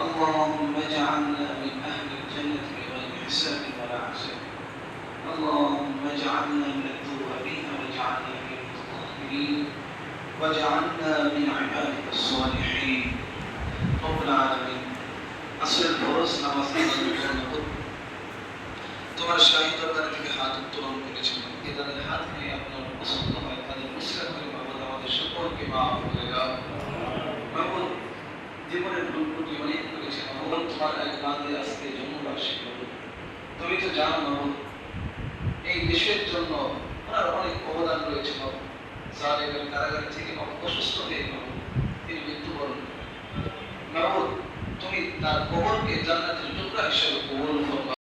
اللهم اجعلنا من أهل الجنة بغير حساب ولا عذاب. اللهم اجعلنا من التوابين واجعلنا من المتطهرين واجعلنا من عبادك الصالحين رب العالمين। আসরের ফরজ নামাজ আদায়ের জন্য তোমার শাহী দরবার থেকে হাত উত্তোলন করেছেন, এদের হাত নিয়ে আপনার পছন্দ হয় তাদের মুসলিম করে বাবা আমাদের সকলকে মাফ করে দাও। বাবু জীবনের ভুল ত্রুটি অনেক করেছেন, ভগবান তোমার এক বান্দে আজকে জন্মবার্ষিকী হলো। তুমি তো জানো বাবু এই দেশের জন্য ওনার অনেক অবদান রয়েছে বাবু। জালেমের কারাগার থেকে অসুস্থ হয়ে বাবু তিনি মৃত্যুবরণ করেন। বাবু তুমি তার কবরকে জান্নাতের টুকরা হিসেবে কবুল করো।